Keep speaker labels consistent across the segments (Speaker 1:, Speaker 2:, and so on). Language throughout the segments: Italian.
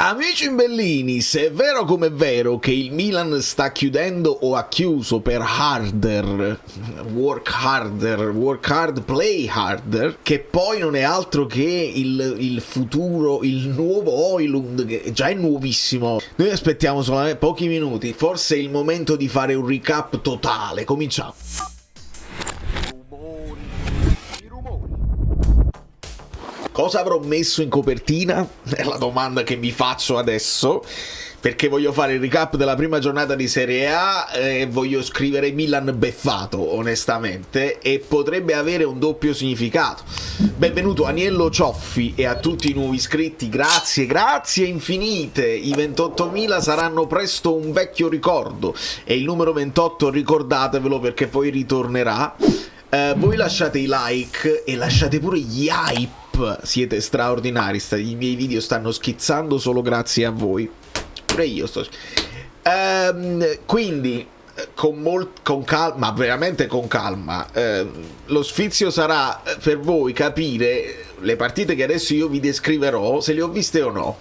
Speaker 1: Amici bellini, se è vero come è vero che il Milan sta chiudendo o ha chiuso per work hard, play harder, che poi non è altro che il futuro, il nuovo Højlund, che già è nuovissimo. Noi aspettiamo solamente pochi minuti, forse è il momento di fare un recap totale. Cominciamo. Cosa avrò messo in copertina? È la domanda che mi faccio adesso, perché voglio fare il recap della prima giornata di Serie A e voglio scrivere Milan beffato, onestamente, e potrebbe avere un doppio significato. Benvenuto Aniello Cioffi e a tutti i nuovi iscritti, grazie infinite. I 28.000 saranno presto un vecchio ricordo e il numero 28 ricordatevelo perché poi ritornerà. Voi lasciate i like e lasciate pure gli hype. Siete straordinari, i miei video stanno schizzando solo grazie a voi. Pure io sto... quindi con calma, veramente con calma, lo sfizio sarà per voi capire le partite che adesso io vi descriverò, se le ho viste o no.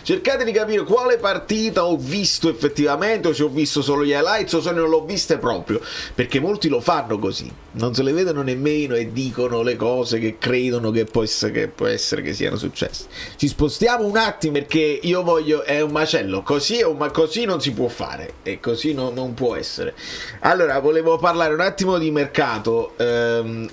Speaker 1: Cercate di capire quale partita ho visto effettivamente, o se ho visto solo gli highlights o se non l'ho viste proprio, perché molti lo fanno così, non se le vedono nemmeno e dicono le cose che credono che può essere che siano successe. Ci spostiamo un attimo perché io voglio, è un macello, così non si può fare e così non può essere. Allora volevo parlare un attimo di mercato,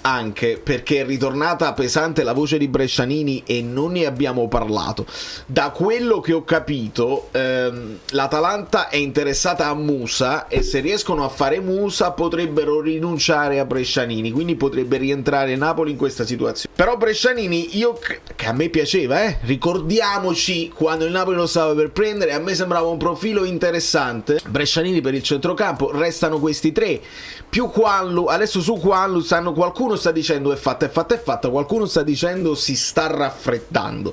Speaker 1: anche perché è ritornata pesante la voce di Brescianini e non ne abbiamo parlato. Da quello che ho capito, l'Atalanta è interessata a Musa e se riescono a fare Musa potrebbero rinunciare a Brescianini, quindi potrebbe rientrare Napoli in questa situazione. Però Brescianini, che a me piaceva, ricordiamoci quando il Napoli lo stava per prendere, a me sembrava un profilo interessante. Brescianini per il centrocampo, restano questi tre più Quanlu. Adesso su Quanlu qualcuno sta dicendo è fatta, qualcuno sta dicendo si sta raffreddando,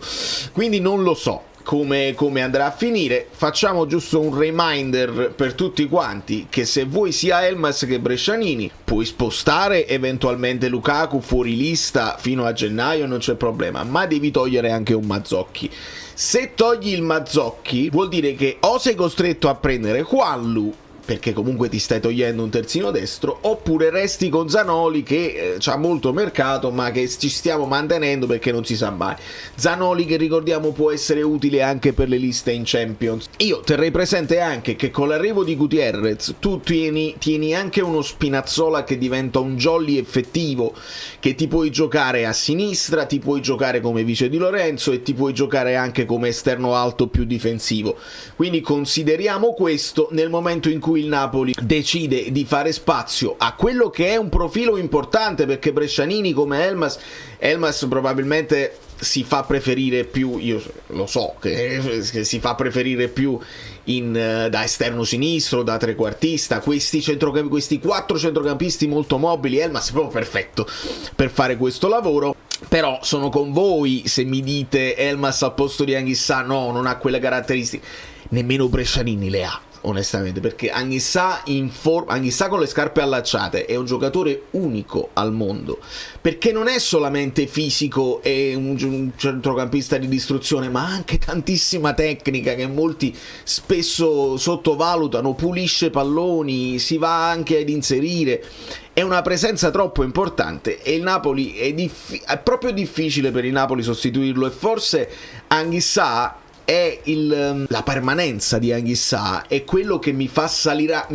Speaker 1: quindi non lo so come andrà a finire. Facciamo giusto un reminder per tutti quanti che se vuoi sia Elmas che Brescianini puoi spostare eventualmente Lukaku fuori lista fino a gennaio, non c'è problema, ma devi togliere anche un Mazzocchi. Se togli il Mazzocchi vuol dire che o sei costretto a prendere Quanlu, perché comunque ti stai togliendo un terzino destro, oppure resti con Zanoli che c'ha molto mercato ma che ci stiamo mantenendo perché non si sa mai. Zanoli che ricordiamo può essere utile anche per le liste in Champions. Io terrei presente anche che con l'arrivo di Gutierrez tu tieni anche uno Spinazzola che diventa un jolly effettivo, che ti puoi giocare a sinistra, ti puoi giocare come vice di Lorenzo e ti puoi giocare anche come esterno alto più difensivo. Quindi consideriamo questo nel momento in cui il Napoli decide di fare spazio a quello che è un profilo importante, perché Brescianini come Elmas probabilmente si fa preferire più, io lo so che si fa preferire più da esterno sinistro, da trequartista. Questi quattro centrocampisti molto mobili, Elmas è proprio perfetto per fare questo lavoro. Però sono con voi se mi dite Elmas al posto di Anghissà no, non ha quelle caratteristiche, nemmeno Brescianini le ha, onestamente, perché Anghissà con le scarpe allacciate è un giocatore unico al mondo, perché non è solamente fisico e un centrocampista di distruzione, ma anche tantissima tecnica che molti spesso sottovalutano, pulisce palloni, si va anche ad inserire, è una presenza troppo importante e il Napoli è proprio difficile per il Napoli sostituirlo, e forse Anghissà è la permanenza di Anghissà è quello che mi fa salire,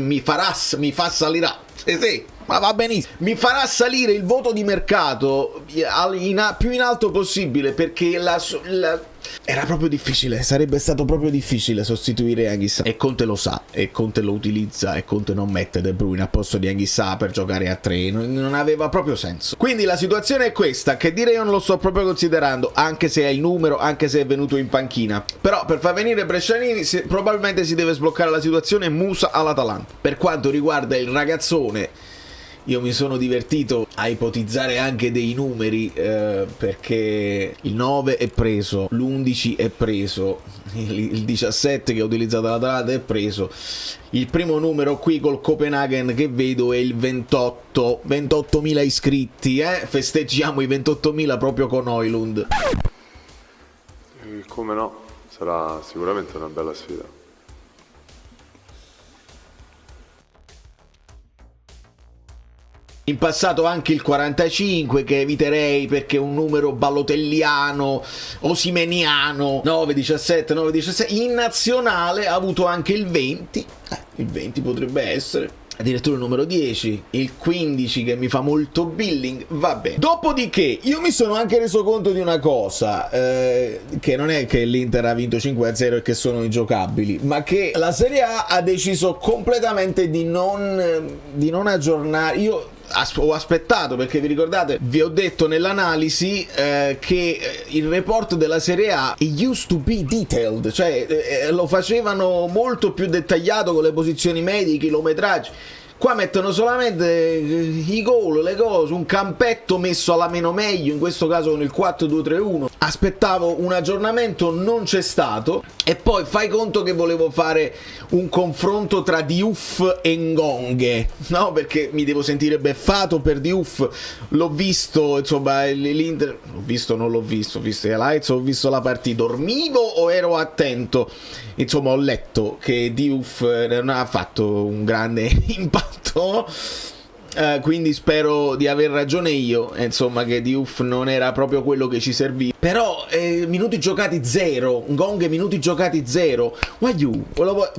Speaker 1: sì, ma va benissimo, mi farà salire il voto di mercato più in alto possibile, perché era proprio difficile, sarebbe stato proprio difficile sostituire Anghissà, e Conte lo sa, e Conte lo utilizza, e Conte non mette De Bruyne a posto di Anghissà per giocare a 3, non aveva proprio senso. Quindi la situazione è questa, che direi io non lo sto proprio considerando, anche se è il numero, anche se è venuto in panchina. Però per far venire Brescianini probabilmente si deve sbloccare la situazione Musa all'Atalanta. Per quanto riguarda il ragazzone, io mi sono divertito a ipotizzare anche dei numeri, perché il 9 è preso, l'11 è preso, il 17 che ha utilizzato l'Atalanta è preso, il primo numero qui col Copenaghen che vedo è il 28.000 iscritti, festeggiamo i 28.000 proprio con Højlund.
Speaker 2: Come no? sarà sicuramente una bella sfida.
Speaker 1: In passato anche il 45, che eviterei perché è un numero ballotelliano, osimeniano, 9-17, 9-17. In nazionale ha avuto anche il 20, il 20 potrebbe essere. Addirittura il numero 10, il 15 che mi fa molto billing, vabbè. Dopodiché io mi sono anche reso conto di una cosa, che non è che l'Inter ha vinto 5-0 e che sono ingiocabili, ma che la Serie A ha deciso completamente di non aggiornare. Io ho aspettato, perché vi ricordate, vi ho detto nell'analisi che il report della Serie A used to be detailed, cioè lo facevano molto più dettagliato con le posizioni medie, i chilometraggi. Qua mettono solamente i gol, le cose, un campetto messo alla meno meglio, in questo caso con il 4-2-3-1. Aspettavo un aggiornamento, non c'è stato. E poi fai conto che volevo fare un confronto tra Diouf e Ngonghe, no? Perché mi devo sentire beffato per Diouf. L'ho visto, insomma, l'Inter... L'ho visto, non l'ho visto, ho visto i highlights, ho visto la partita. Dormivo o ero attento? Insomma, ho letto che Diouf non ha fatto un grande impatto, quindi spero di aver ragione io, insomma, che Diouf non era proprio quello che ci serviva. Però minuti giocati 0, Ngonghe minuti giocati 0.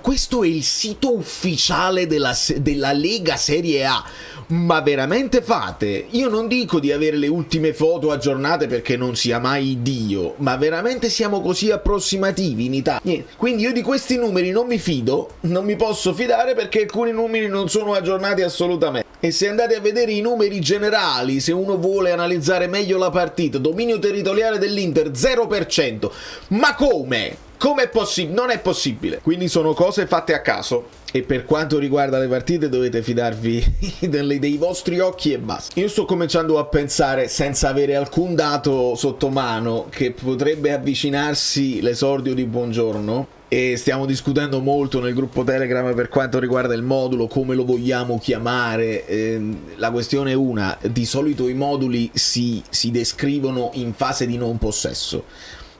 Speaker 1: Questo è il sito ufficiale della Lega Serie A. Ma veramente fate? Io non dico di avere le ultime foto aggiornate perché non sia mai Dio, ma veramente siamo così approssimativi in Italia? Niente. Quindi io di questi numeri non mi fido, non mi posso fidare perché alcuni numeri non sono aggiornati assolutamente. E se andate a vedere i numeri generali, se uno vuole analizzare meglio la partita, dominio territoriale dell'Inter 0%. Ma come? Come è possibile? Non è possibile. Quindi sono cose fatte a caso. E per quanto riguarda le partite dovete fidarvi dei vostri occhi e basta. Io sto cominciando a pensare, senza avere alcun dato sotto mano, che potrebbe avvicinarsi l'esordio di Buongiorno. E stiamo discutendo molto nel gruppo Telegram per quanto riguarda il modulo, come lo vogliamo chiamare. La questione è una: di solito i moduli si descrivono in fase di non possesso,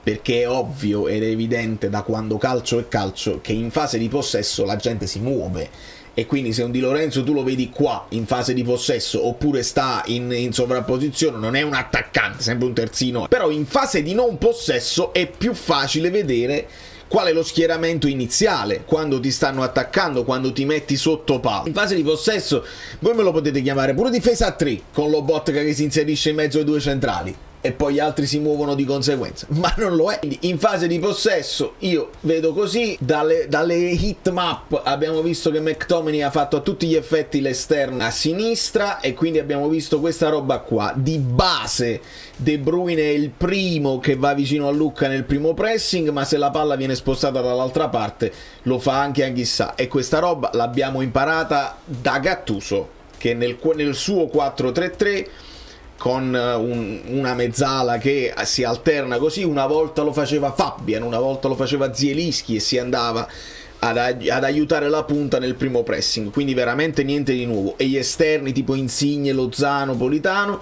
Speaker 1: perché è ovvio ed è evidente da quando calcio è calcio che in fase di possesso la gente si muove, e quindi se un Di Lorenzo tu lo vedi qua in fase di possesso oppure sta in sovrapposizione, non è un attaccante, sempre un terzino. Però in fase di non possesso è più facile vedere qual è lo schieramento iniziale, quando ti stanno attaccando, quando ti metti sotto palo. In fase di possesso voi me lo potete chiamare pure difesa a 3, con Lobotka che si inserisce in mezzo ai due centrali e poi gli altri si muovono di conseguenza, ma non lo è. Quindi in fase di possesso io vedo così. Dalle hit map abbiamo visto che McTominay ha fatto a tutti gli effetti l'esterno a sinistra, e quindi abbiamo visto questa roba qua. Di base De Bruyne è il primo che va vicino a Lucca nel primo pressing, ma se la palla viene spostata dall'altra parte lo fa anche Anghissà, e questa roba l'abbiamo imparata da Gattuso, che nel suo 4-3-3 con una mezzala che si alterna così, una volta lo faceva Fabian, una volta lo faceva Zielinski, e si andava ad aiutare la punta nel primo pressing, quindi veramente niente di nuovo. E gli esterni tipo Insigne, Lozano, Politano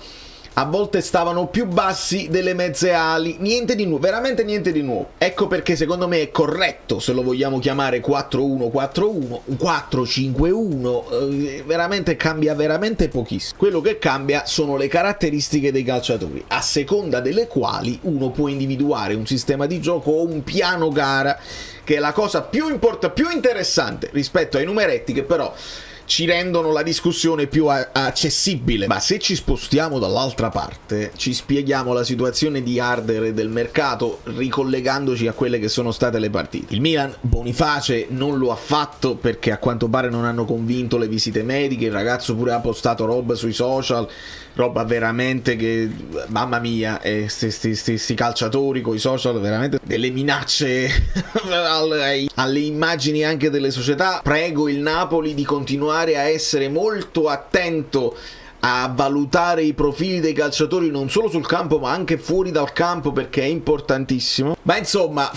Speaker 1: a volte stavano più bassi delle mezze ali, niente di nuovo, veramente niente di nuovo. Ecco perché secondo me è corretto, se lo vogliamo chiamare 4-1-4-1, 4-5-1, veramente cambia veramente pochissimo. Quello che cambia sono le caratteristiche dei calciatori, a seconda delle quali uno può individuare un sistema di gioco o un piano gara, che è la cosa più interessante rispetto ai numeretti, che però ci rendono la discussione più accessibile. Ma se ci spostiamo dall'altra parte, ci spieghiamo la situazione di Harder e del mercato ricollegandoci a quelle che sono state le partite. Il Milan Boniface non lo ha fatto perché a quanto pare non hanno convinto le visite mediche. Il ragazzo pure ha postato roba sui social, roba veramente che, mamma mia, sti calciatori con i social, veramente delle minacce alle immagini anche delle società. Prego il Napoli di continuare a essere molto attento a valutare i profili dei calciatori non solo sul campo ma anche fuori dal campo, perché è importantissimo. Ma insomma,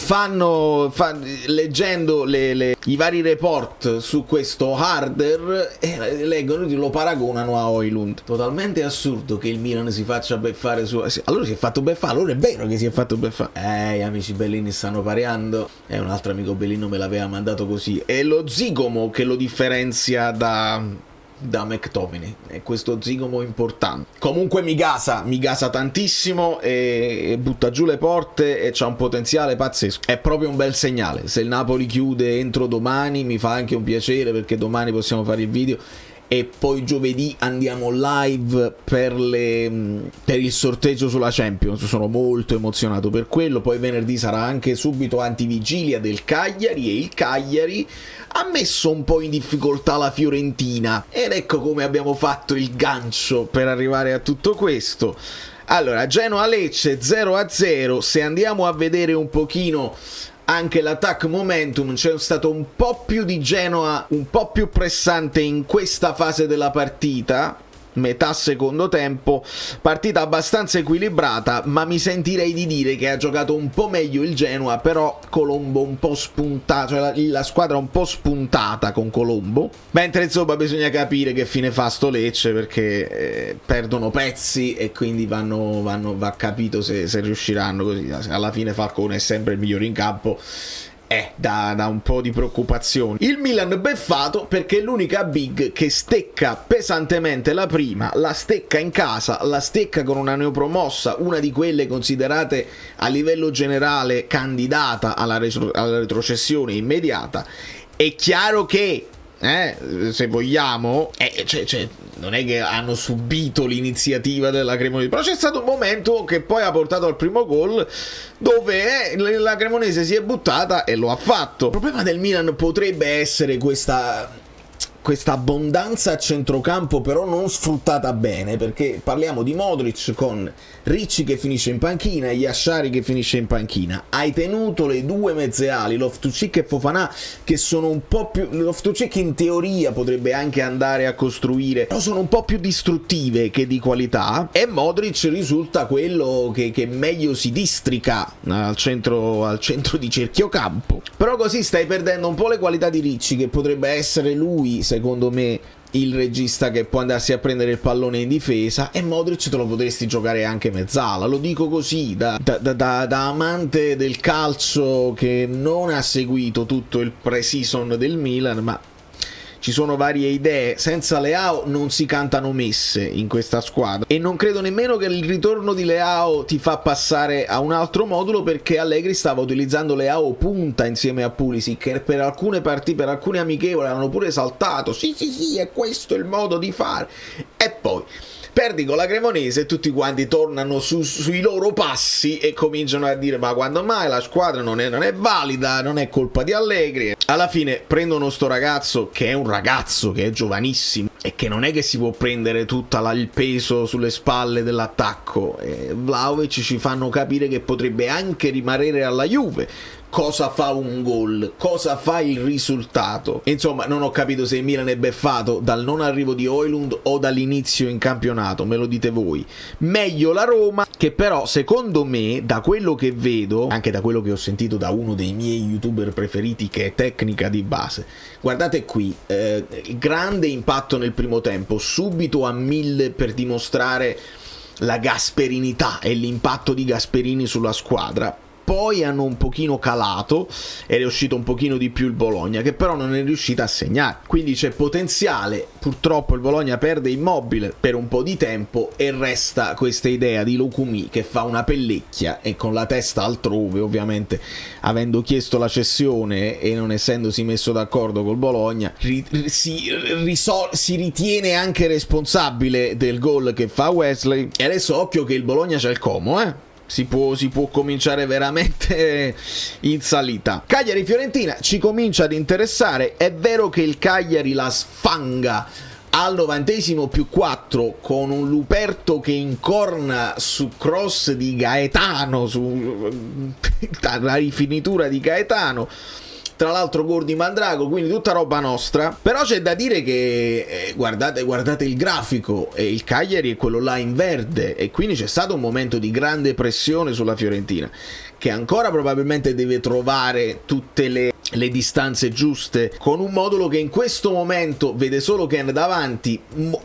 Speaker 1: leggendo i vari report su questo Harder, leggono, lo paragonano a Højlund. Totalmente assurdo che il Milan si faccia beffare su... Allora si è fatto beffare, allora è vero che si è fatto beffare. Gli amici Bellini stanno pareando. Un altro amico Bellino me l'aveva mandato così. È lo zigomo che lo differenzia da McTominay, è questo zigomo importante. Comunque mi gasa tantissimo e butta giù le porte e c'ha un potenziale pazzesco. È proprio un bel segnale. Se il Napoli chiude entro domani mi fa anche un piacere, perché domani possiamo fare il video e poi giovedì andiamo live per il sorteggio sulla Champions. Sono molto emozionato per quello. Poi venerdì sarà anche subito antivigilia del Cagliari, e il Cagliari ha messo un po' in difficoltà la Fiorentina, ed ecco come abbiamo fatto il gancio per arrivare a tutto questo. Allora, Genoa-Lecce 0-0. Se andiamo a vedere un pochino anche l'attack momentum, c'è stato un po' più di Genoa, un po' più pressante in questa fase della partita, metà secondo tempo, partita abbastanza equilibrata, ma mi sentirei di dire che ha giocato un po' meglio il Genoa, però Colombo un po' spuntato, cioè la squadra un po' spuntata con Colombo, mentre insomma bisogna capire che fine fa sto Lecce, perché perdono pezzi e quindi va capito se riusciranno. Così alla fine Falcone è sempre il migliore in campo. Da un po' di preoccupazioni. Il Milan beffato perché è l'unica big che stecca pesantemente la prima, la stecca in casa, la stecca con una neopromossa, una di quelle considerate a livello generale candidata alla retrocessione immediata. È chiaro che se vogliamo, non è che hanno subito l'iniziativa della Cremonese, però c'è stato un momento che poi ha portato al primo gol, dove la Cremonese si è buttata e lo ha fatto. Il problema del Milan potrebbe essere questa abbondanza a centrocampo, però non sfruttata bene, perché parliamo di Modric con Ricci che finisce in panchina e Yashari che finisce in panchina. Hai tenuto le due mezze ali, Loftus-Cheek e Fofana, che sono un po' più... Loftus-Cheek in teoria potrebbe anche andare a costruire, però sono un po' più distruttive che di qualità, e Modric risulta quello che meglio si districa al centro di cerchiocampo. Però così stai perdendo un po' le qualità di Ricci, che potrebbe essere lui, secondo me, il regista che può andarsi a prendere il pallone in difesa, e Modric te lo potresti giocare anche mezzala. Lo dico così da amante del calcio che non ha seguito tutto il pre-season del Milan, ma ci sono varie idee. Senza Leao non si cantano messe in questa squadra, e non credo nemmeno che il ritorno di Leao ti fa passare a un altro modulo, perché Allegri stava utilizzando Leao punta insieme a Pulisic, che per alcune partite, per alcune amichevoli hanno pure esaltato, sì, è questo il modo di fare. E poi perdi con la Cremonese e tutti quanti tornano sui loro passi e cominciano a dire: ma quando mai la squadra non è valida, non è colpa di Allegri. Alla fine prendono sto ragazzo, che è un ragazzo, che è giovanissimo e che non è che si può prendere tutto il peso sulle spalle dell'attacco. Vlahovic ci fanno capire che potrebbe anche rimanere alla Juve. Cosa fa un gol? Cosa fa il risultato? Insomma, non ho capito se il Milan è beffato dal non arrivo di Højlund o dall'inizio in campionato, me lo dite voi. Meglio la Roma, che però secondo me, da quello che vedo, anche da quello che ho sentito da uno dei miei youtuber preferiti, che è Tecnica di base, guardate qui, grande impatto nel primo tempo, subito a 1000 per dimostrare la gasperinità e l'impatto di Gasperini sulla squadra. Poi hanno un pochino calato ed è uscito un pochino di più il Bologna, che però non è riuscita a segnare, quindi c'è potenziale. Purtroppo il Bologna perde Immobile per un po' di tempo e resta questa idea di Lukumi che fa una pellecchia e con la testa altrove, ovviamente avendo chiesto la cessione e non essendosi messo d'accordo col Bologna, si ritiene anche responsabile del gol che fa Wesley. E adesso occhio che il Bologna c'è il Como, si può cominciare veramente in salita. Cagliari-Fiorentina ci comincia ad interessare. È vero che il Cagliari la sfanga al 90+4 con un Luperto che incorna su cross di Gaetano, su la rifinitura di Gaetano. tra l'altro gol di Mandrago, quindi tutta roba nostra. Però c'è da dire che guardate il grafico, e il Cagliari è quello là in verde, e quindi c'è stato un momento di grande pressione sulla Fiorentina, che ancora probabilmente deve trovare tutte le distanze giuste, con un modulo che in questo momento vede solo Ken davanti,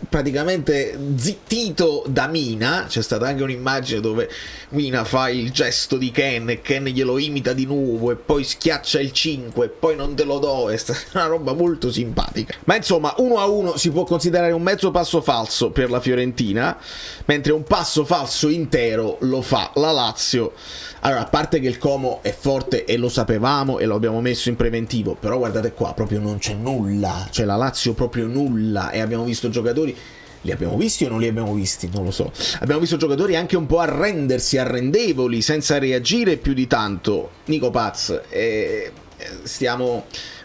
Speaker 1: praticamente zittito da Mina. C'è stata anche un'immagine dove Mina fa il gesto di Ken e Ken glielo imita di nuovo e poi schiaccia il 5 e poi non te lo do, è stata una roba molto simpatica. Ma insomma, 1-1 si può considerare un mezzo passo falso per la Fiorentina, mentre un passo falso intero lo fa la Lazio. Allora, a parte che il Como è forte e lo sapevamo e lo abbiamo messo in preventivo, però guardate qua, proprio non c'è nulla, cioè la Lazio proprio nulla, e abbiamo visto giocatori, li abbiamo visti o non li abbiamo visti? Non lo so. Abbiamo visto giocatori anche un po' arrendevoli, senza reagire più di tanto. Nico Paz,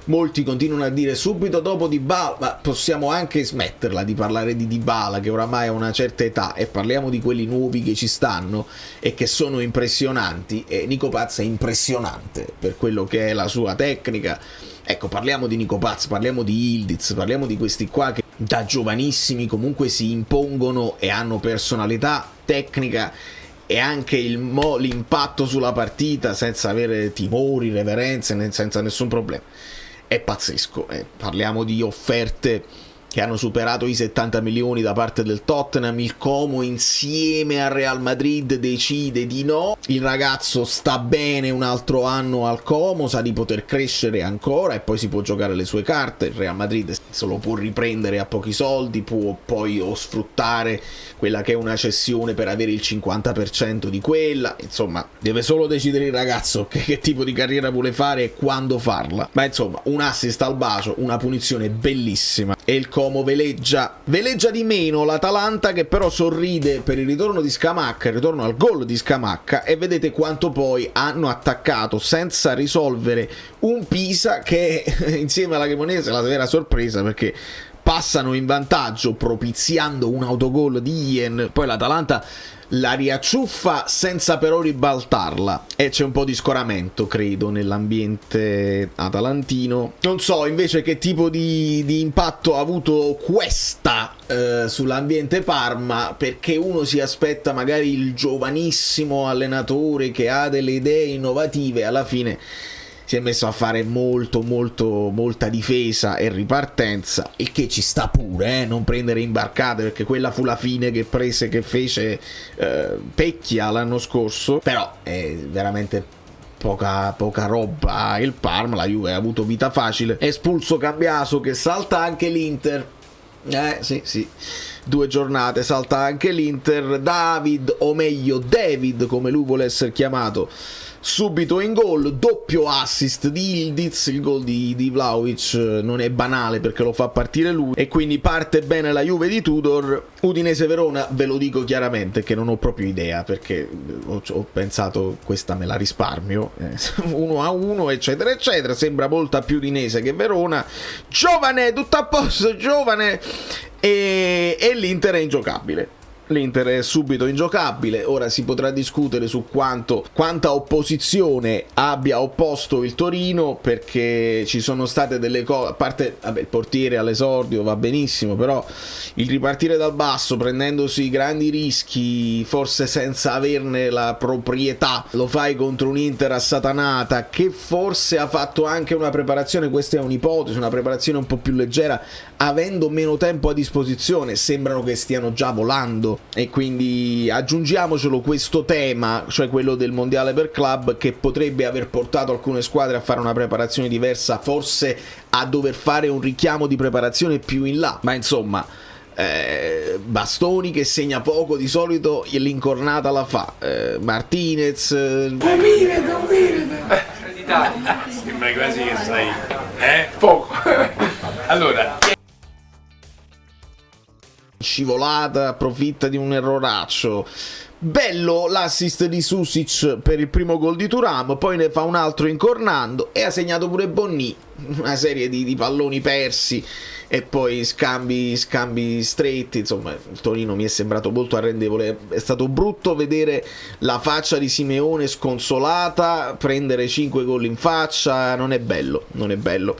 Speaker 1: molti continuano a dire subito dopo Dybala, ma possiamo anche smetterla di parlare di Dybala, che oramai ha una certa età, e parliamo di quelli nuovi che ci stanno e che sono impressionanti. E Nico Paz è impressionante per quello che è la sua tecnica. Ecco, parliamo di Nico Paz, parliamo di Yildiz, parliamo di questi qua che da giovanissimi comunque si impongono e hanno personalità, tecnica e anche l'impatto sulla partita senza avere timori, reverenze, senza nessun problema. È pazzesco. Parliamo di offerte che hanno superato i 70 milioni da parte del Tottenham. Il Como insieme al Real Madrid decide di no. Il ragazzo sta bene un altro anno al Como, sa di poter crescere ancora e poi si può giocare le sue carte. Il Real Madrid se lo può riprendere a pochi soldi, può poi sfruttare quella che è una cessione per avere il 50% di quella. Insomma, deve solo decidere il ragazzo che tipo di carriera vuole fare e quando farla. Ma insomma, un assist al bacio, una punizione bellissima, e il Como veleggia di meno l'Atalanta, che però sorride per il ritorno di Scamacca, il ritorno al gol di Scamacca, e vedete quanto poi hanno attaccato senza risolvere un Pisa che insieme alla Cremonese è la vera sorpresa, perché passano in vantaggio propiziando un autogol di Ien, poi l'Atalanta la riacciuffa senza però ribaltarla, e c'è un po' di scoramento, credo, nell'ambiente atalantino. Non so invece che tipo di impatto ha avuto questa sull'ambiente Parma, perché uno si aspetta magari il giovanissimo allenatore che ha delle idee innovative, alla fine si è messo a fare molta difesa e ripartenza, il che ci sta pure, non prendere imbarcate, perché quella fu la fine che fece Pecchia l'anno scorso. Però è veramente poca roba il Parma. La Juve ha avuto vita facile, è espulso Cambiaso, che salta anche l'Inter. Sì, 2 giornate, salta anche l'Inter. David, o meglio David come lui vuole essere chiamato, subito in gol, doppio assist di Yildiz. Il gol di Vlahovic non è banale perché lo fa partire lui, e quindi parte bene la Juve di Tudor. Udinese-Verona, ve lo dico chiaramente che non ho proprio idea, perché ho pensato questa me la risparmio, 1-1 eccetera eccetera. Sembra molta più Udinese che Verona. Giovane, tutto a posto, giovane, e l'Inter è ingiocabile. L'Inter è subito ingiocabile. Ora si potrà discutere su quanta opposizione abbia opposto il Torino, perché ci sono state delle cose, a parte il portiere all'esordio va benissimo, però il ripartire dal basso prendendosi grandi rischi, forse senza averne la proprietà, lo fai contro un'Inter assatanata che forse ha fatto anche una preparazione, questa è un'ipotesi, una preparazione un po' più leggera, avendo meno tempo a disposizione. Sembrano che stiano già volando, e quindi aggiungiamocelo questo tema, cioè quello del mondiale per club, che potrebbe aver portato alcune squadre a fare una preparazione diversa, forse a dover fare un richiamo di preparazione più in là. Ma insomma, Bastoni che segna poco, di solito l'incornata la fa. Martinez,
Speaker 3: sembra quasi che sai poco. Allora,
Speaker 1: scivolata, approfitta di un erroraccio. Bello l'assist di Susic per il primo gol di Thuram, poi ne fa un altro incornando, e ha segnato pure Bonni. una serie di palloni persi e poi scambi stretti. Insomma, il Torino mi è sembrato molto arrendevole. È stato brutto vedere la faccia di Simeone sconsolata, prendere 5 gol in faccia, non è bello.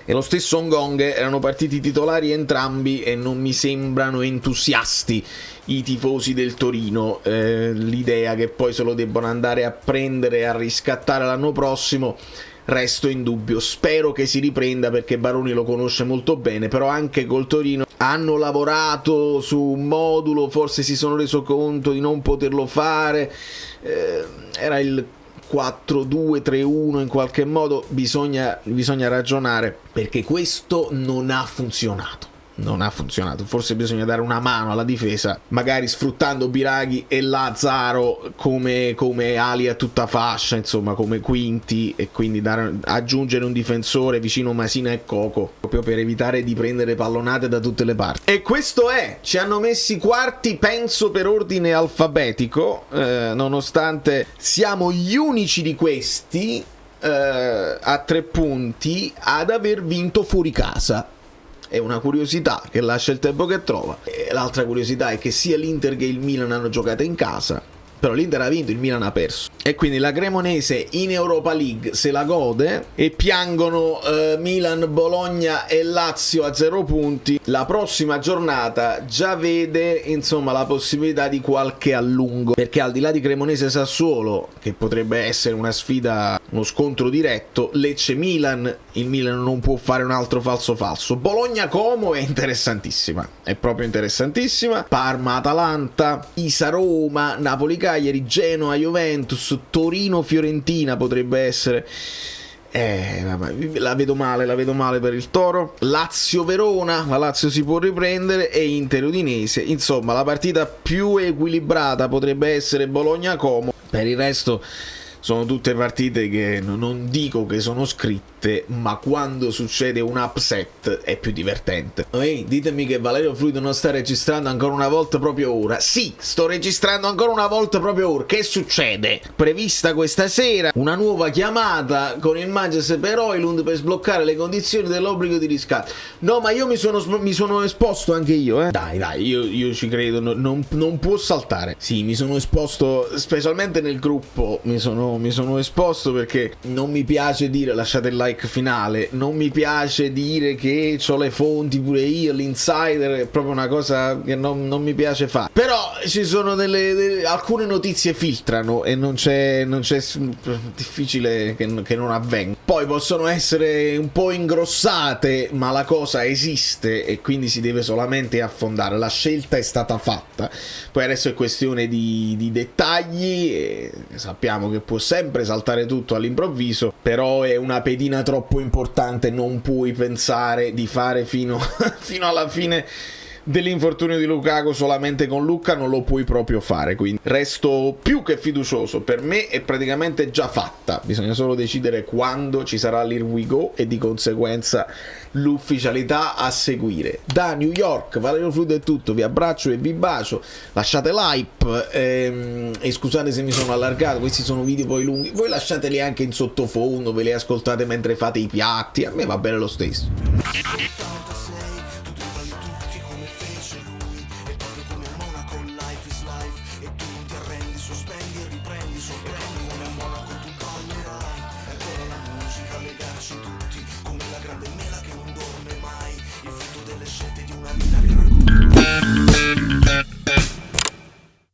Speaker 1: E lo stesso Ngong, erano partiti titolari entrambi e non mi sembrano entusiasti i tifosi del Torino. L'idea che poi se lo debbano andare a prendere e a riscattare l'anno prossimo, resto in dubbio. Spero che si riprenda, perché Baroni lo conosce molto bene, però anche col Torino hanno lavorato su un modulo, forse si sono reso conto di non poterlo fare, era il 4-2-3-1 in qualche modo. Bisogna ragionare, perché questo non ha funzionato. Forse bisogna dare una mano alla difesa, magari sfruttando Biraghi e Lazzaro come ali a tutta fascia, insomma come quinti, e quindi aggiungere un difensore vicino Masina e Coco, proprio per evitare di prendere pallonate da tutte le parti. E questo ci hanno messi quarti, penso per ordine alfabetico, nonostante siamo gli unici di questi a 3 punti ad aver vinto fuori casa. È una curiosità che lascia il tempo che trova. E l'altra curiosità è che sia l'Inter che il Milan hanno giocato in casa, però l'Inter ha vinto, il Milan ha perso, e quindi la Cremonese in Europa League se la gode, e piangono Milan, Bologna e Lazio a 0 punti. La prossima giornata già vede, insomma, la possibilità di qualche allungo, perché al di là di Cremonese-Sassuolo, che potrebbe essere una sfida, uno scontro diretto, Lecce-Milan, il Milan non può fare un altro falso. Bologna-Como è interessantissima, è proprio interessantissima. Parma-Atalanta, Pisa-Roma, Napoli-Cagliari, Genoa-Juventus, Torino-Fiorentina potrebbe essere. La vedo male per il Toro. Lazio-Verona, la Lazio si può riprendere, e Inter-Udinese. Insomma, la partita più equilibrata potrebbe essere Bologna-Como. Per il resto sono tutte partite che non dico che sono scritte, ma quando succede un upset è più divertente. Ehi, ditemi che Valerio Fluido non sta registrando ancora una volta proprio ora. Sì, sto registrando ancora una volta proprio ora. Che succede? Prevista questa sera una nuova chiamata con il Manchester per Højlund per sbloccare le condizioni dell'obbligo di riscatto. No, ma io mi sono esposto anche io, Dai, io ci credo, non può saltare. Sì, mi sono esposto, specialmente nel gruppo, mi sono esposto, perché non mi piace dire, lasciate il like finale, non mi piace dire che ho le fonti pure io, l'insider, è proprio una cosa che non mi piace fare. Però ci sono alcune notizie filtrano e non c'è difficile che non avvenga. Poi possono essere un po' ingrossate, ma la cosa esiste e quindi si deve solamente affondare. La scelta è stata fatta, poi adesso è questione di dettagli, e sappiamo che può sempre saltare tutto all'improvviso, però è una pedina troppo importante, non puoi pensare di fare fino alla fine dell'infortunio di Lukaku solamente con Lucca, non lo puoi proprio fare, quindi resto più che fiducioso. Per me è praticamente già fatta, bisogna solo decidere quando ci sarà l'Here We Go e di conseguenza l'ufficialità a seguire. Da New York, Valerio Fluido è tutto, vi abbraccio e vi bacio, lasciate like e scusate se mi sono allargato, questi sono video poi lunghi, voi lasciateli anche in sottofondo, ve li ascoltate mentre fate i piatti, a me va bene lo stesso.